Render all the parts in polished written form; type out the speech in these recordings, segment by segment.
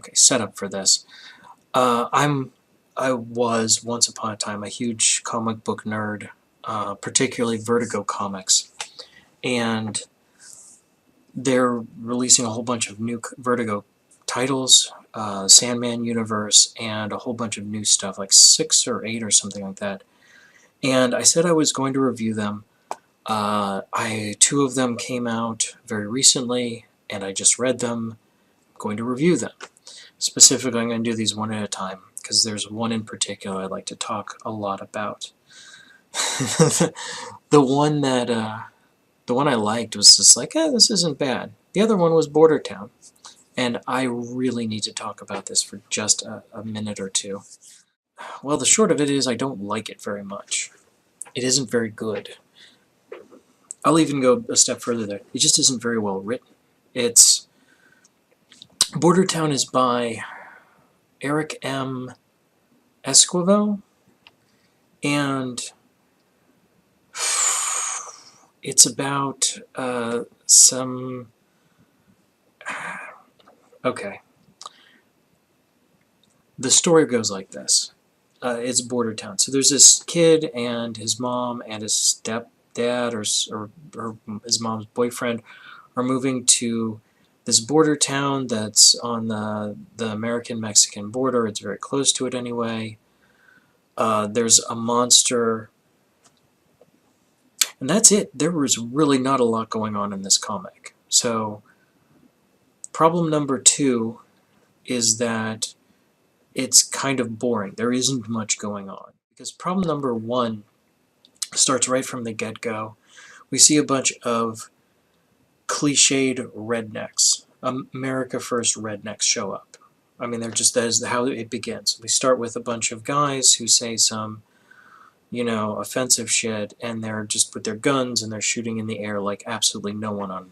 Okay, setup for this. I was once upon a time a huge comic book nerd, particularly Vertigo comics, and they're releasing a whole bunch of new Vertigo titles, Sandman universe, and a whole bunch of new stuff, like 6 or 8 or something like that. And I said I was going to review them. Two of them came out very recently, and I just read them. I'm going to review them. Specifically, I'm going to do these one at a time, because there's one in particular I'd like to talk a lot about. the one that the one I liked was just like, this isn't bad. The other one was Border Town, and I really need to talk about this for just a minute or two. Well, the short of it is I don't like it very much. It isn't very good. I'll even go a step further there. It just isn't very well written. It's Border Town is by Eric M. Esquivel, and it's about some... Okay. The story goes like this. It's Border Town. So there's this kid and his mom and his stepdad or his mom's boyfriend are moving to this border town that's on the American-Mexican border. It's very close to it anyway. There's a monster, and that's it. There was really not a lot going on in this comic. So problem number 2 is that it's kind of boring. There isn't much going on. Because problem number 1 starts right from the get-go. We see a bunch of cliched rednecks. America First rednecks show up. I mean, that is how it begins. We start with a bunch of guys who say some, offensive shit, and they're just with their guns and they're shooting in the air like absolutely no one on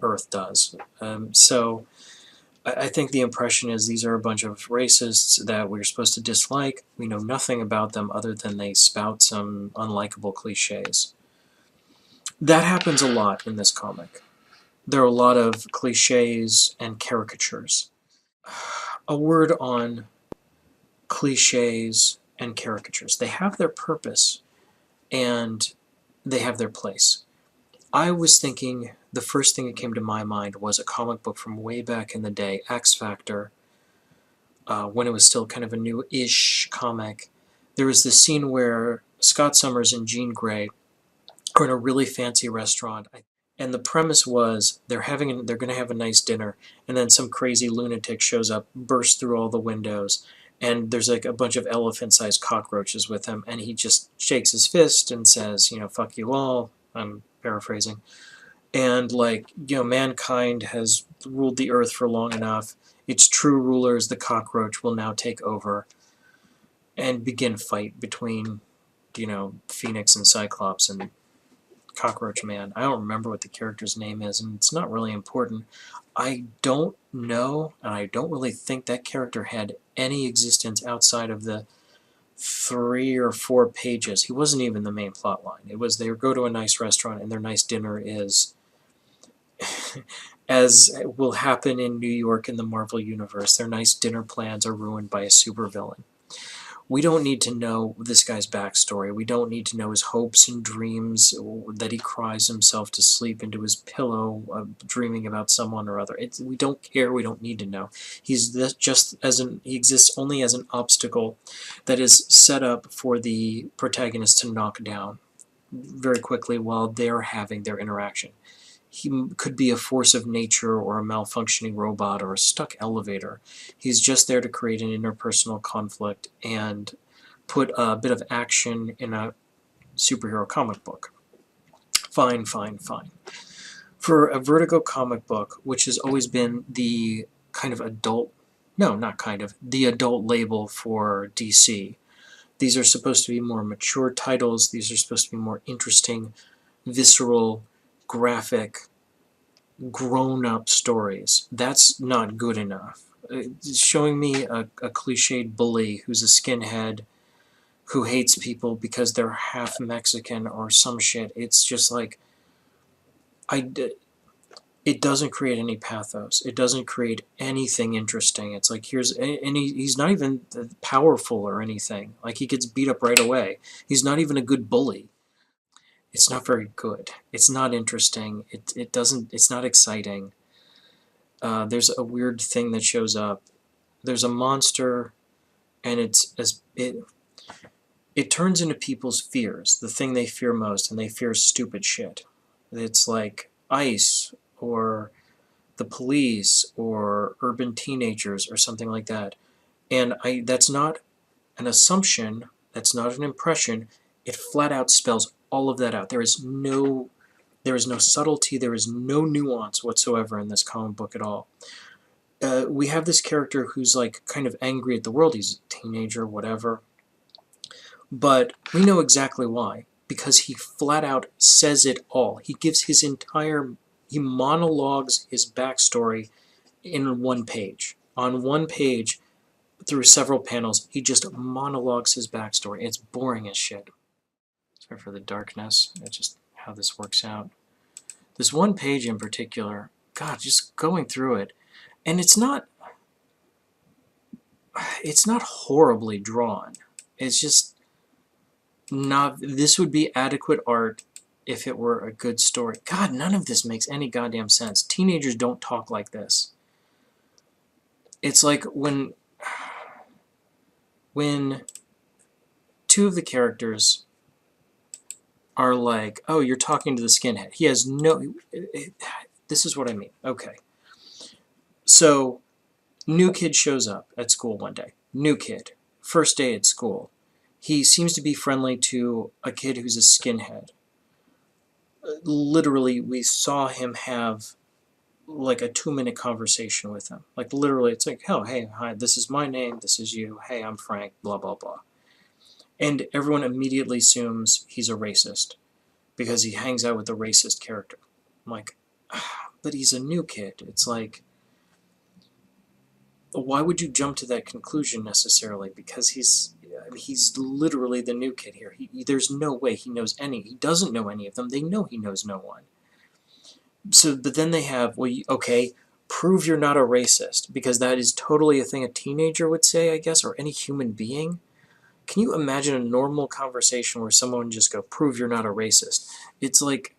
Earth does. So I think the impression is these are a bunch of racists that we're supposed to dislike. We know nothing about them other than they spout some unlikable cliches. That happens a lot in this comic. There are a lot of cliches and caricatures. A word on cliches and caricatures. They have their purpose and they have their place. I was thinking, the first thing that came to my mind was a comic book from way back in the day, X Factor, when it was still kind of a new-ish comic. There was this scene where Scott Summers and Jean Grey are in a really fancy restaurant, and the premise was they're going to have a nice dinner, and then some crazy lunatic shows up, bursts through all the windows, and there's like a bunch of elephant-sized cockroaches with him, and he just shakes his fist and says, fuck you all. I'm paraphrasing. And mankind has ruled the earth for long enough. Its true rulers, the cockroach, will now take over and begin fight between, Phoenix and Cyclops and Cockroach Man. I don't remember what the character's name is, and it's not really important. I don't know, and I don't really think that character had any existence outside of the 3 or 4 pages. He wasn't even the main plot line. It was they go to a nice restaurant, and their nice dinner is, as will happen in New York in the Marvel Universe, their nice dinner plans are ruined by a supervillain. We don't need to know this guy's backstory. We don't need to know his hopes and dreams, that he cries himself to sleep into his pillow, dreaming about someone or other. We don't care. We don't need to know. He exists only as an obstacle that is set up for the protagonist to knock down very quickly while they're having their interaction. He could be a force of nature or a malfunctioning robot or a stuck elevator. He's just there to create an interpersonal conflict and put a bit of action in a superhero comic book. Fine, fine, fine. For a Vertigo comic book, which has always been the kind of adult, no, not kind of, the adult label for DC, these are supposed to be more mature titles. These are supposed to be more interesting, visceral, graphic, grown-up stories. That's not good enough. Showing me a cliched bully who's a skinhead who hates people because they're half Mexican or some shit, it's just like, it it doesn't create any pathos. It doesn't create anything interesting. It's like he's not even powerful or anything. Like he gets beat up right away. He's not even a good bully. It's not very good. It's not interesting. It doesn't. It's not exciting. There's a weird thing that shows up. There's a monster, and it turns into people's fears, the thing they fear most, and they fear stupid shit. It's like ice, or the police, or urban teenagers, or something like that. And that's not an assumption, that's not an impression, it flat out spells all of that out. There is no subtlety, there is no nuance whatsoever in this comic book at all. We have this character who's like kind of angry at the world. He's a teenager, whatever. But we know exactly why. Because he flat out says it all. He gives he monologues his backstory in one page. On one page, through several panels, he just monologues his backstory. It's boring as shit. Sorry for the darkness. That's just how this works out. This one page in particular, God, just going through it, and it's not horribly drawn. It's just not. This would be adequate art if it were a good story. God, none of this makes any goddamn sense. Teenagers don't talk like this. It's like when two of the characters are like, oh, you're talking to the skinhead. He has no... This is what I mean. Okay. So, new kid shows up at school one day. New kid. First day at school. He seems to be friendly to a kid who's a skinhead. Literally, we saw him have like a 2-minute conversation with him. Like literally, it's like, oh, hey, hi, this is my name, this is you, hey, I'm Frank, blah, blah, blah. And everyone immediately assumes he's a racist because he hangs out with a racist character. I'm like, but he's a new kid. It's like, why would you jump to that conclusion necessarily? Because he's literally the new kid here. There's no way he knows any. He doesn't know any of them. They know he knows no one. So, but then they have, well, okay, prove you're not a racist, because that is totally a thing a teenager would say, I guess, or any human being. Can you imagine a normal conversation where someone would just go, prove you're not a racist? It's like,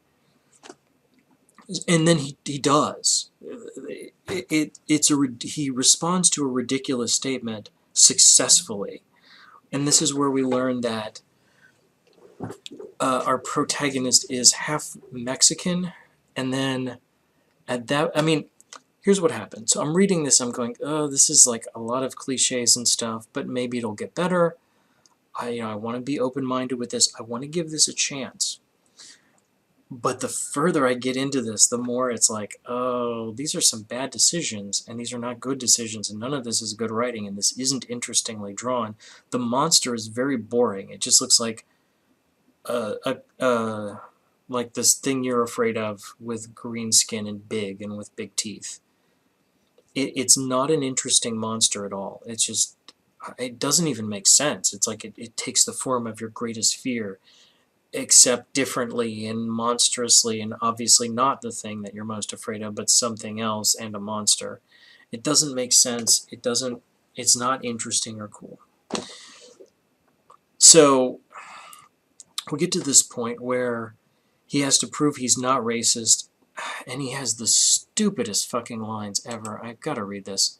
and then he does. He responds to a ridiculous statement successfully. And this is where we learn that our protagonist is half Mexican, and then at that, I mean, here's what happened. So I'm reading this, I'm going, oh, this is like a lot of cliches and stuff, but maybe it'll get better. I want to be open-minded with this. I want to give this a chance. But the further I get into this, the more it's like, oh, these are some bad decisions, and these are not good decisions, and none of this is good writing, and this isn't interestingly drawn. The monster is very boring. It just looks like like this thing you're afraid of with green skin and with big teeth. It's not an interesting monster at all. It's just, it doesn't even make sense. It's like it takes the form of your greatest fear, except differently and monstrously, and obviously not the thing that you're most afraid of, but something else and a monster. It doesn't make sense. It's not interesting or cool. So we get to this point where he has to prove he's not racist, and he has the stupidest fucking lines ever. I've got to read this.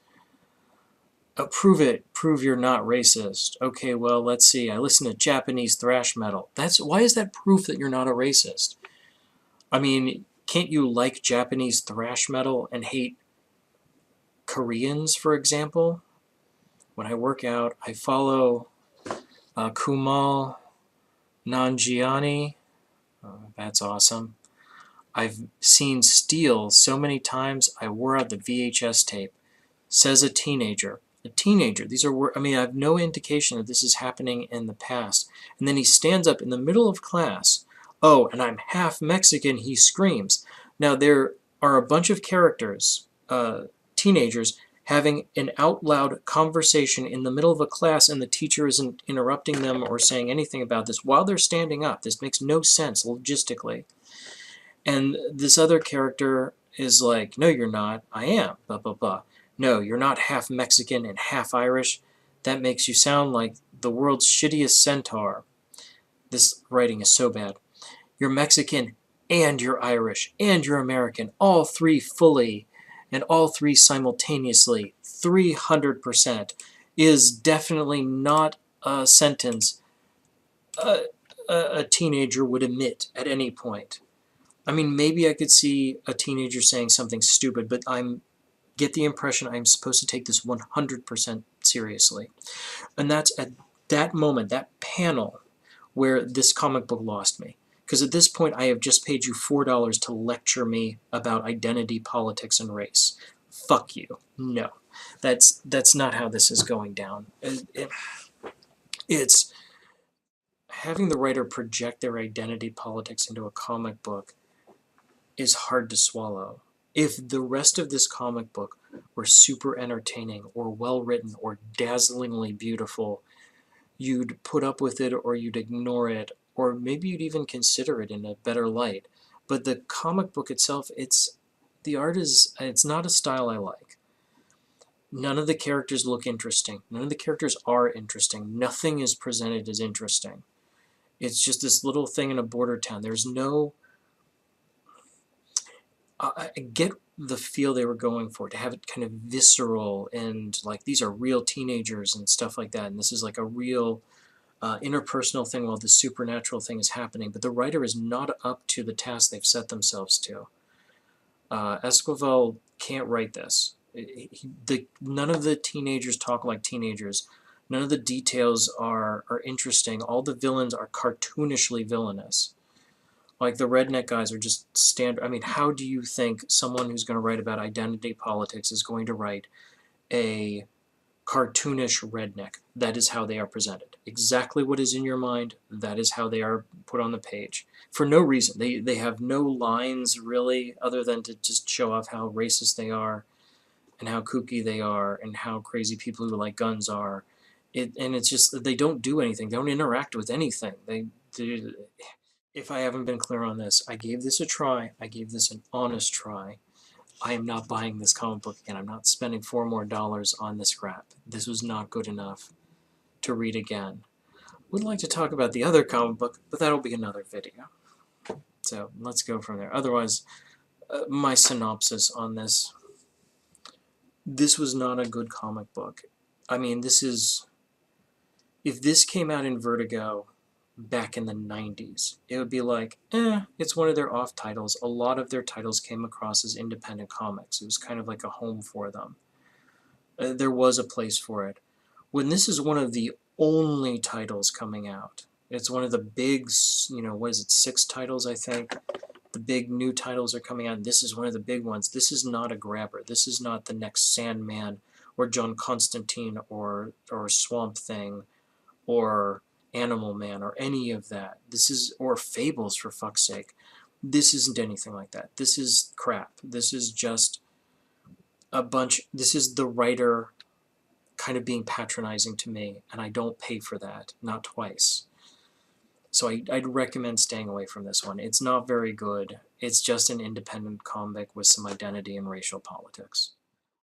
Prove it. Prove you're not racist. Okay, well, let's see. I listen to Japanese thrash metal. Why is that proof that you're not a racist? I mean, can't you like Japanese thrash metal and hate Koreans, for example? When I work out, I follow Kumal Nanjiani. That's awesome. I've seen Steel so many times I wore out the VHS tape. Says a teenager. A teenager. These are, I mean, I have no indication that this is happening in the past. And then he stands up in the middle of class. Oh, and I'm half Mexican, he screams. Now, there are a bunch of characters, teenagers, having an out loud conversation in the middle of a class, and the teacher isn't interrupting them or saying anything about this while they're standing up. This makes no sense logistically. And this other character is like, no, you're not. I am. Blah, blah, blah. No, you're not half Mexican and half Irish. That makes you sound like the world's shittiest centaur. This writing is so bad. You're Mexican and you're Irish and you're American. All three fully and all three simultaneously. 300% is definitely not a sentence a teenager would admit at any point. I mean, maybe I could see a teenager saying something stupid, but I'm get the impression I'm supposed to take this 100% seriously. And that's at that moment, that panel, where this comic book lost me. Because at this point, I have just paid you $4 to lecture me about identity, politics, and race. Fuck you. No, that's not how this is going down. It's having the writer project their identity politics into a comic book is hard to swallow. If the rest of this comic book were super entertaining or well written or dazzlingly beautiful, you'd put up with it or you'd ignore it, or maybe you'd even consider it in a better light. But the comic book itself, the art is, it's not a style I like. None of the characters look interesting. None of the characters are interesting. Nothing is presented as interesting. It's just this little thing in a border town. There's no... I get the feel they were going for, to have it kind of visceral and like these are real teenagers and stuff like that, and this is like a real interpersonal thing while the supernatural thing is happening, but the writer is not up to the task they've set themselves to. Esquivel can't write this. None of the teenagers talk like teenagers. None of the details are interesting. All the villains are cartoonishly villainous. Like the redneck guys are just standard. I mean, how do you think someone who's going to write about identity politics is going to write a cartoonish redneck? That is how they are presented. Exactly what is in your mind, that is how they are put on the page. For no reason. They have no lines really, other than to just show off how racist they are and how kooky they are and how crazy people who like guns are. And it's just, they don't do anything. They don't interact with anything. If I haven't been clear on this, I gave this a try. I gave this an honest try. I am not buying this comic book again. I'm not spending $4 more on this crap. This was not good enough to read again. Would like to talk about the other comic book, but that'll be another video. So let's go from there. Otherwise, my synopsis on this. This was not a good comic book. I mean, this is... If this came out in Vertigo back in the 90s, it would be like, it's one of their off titles. A lot of their titles came across as independent comics. It was kind of like a home for them. There was a place for it. When this is one of the only titles coming out, it's one of the big, what is it, 6 titles, I think? The big new titles are coming out, and this is one of the big ones. This is not a grabber. This is not the next Sandman or John Constantine or Swamp Thing or Animal Man or any of that. This is, or Fables, for fuck's sake. This isn't anything like that. This is crap. This is just a bunch, this is the writer kind of being patronizing to me, and I don't pay for that, not twice. So I'd recommend staying away from this one. It's not very good. It's just an independent comic with some identity and racial politics.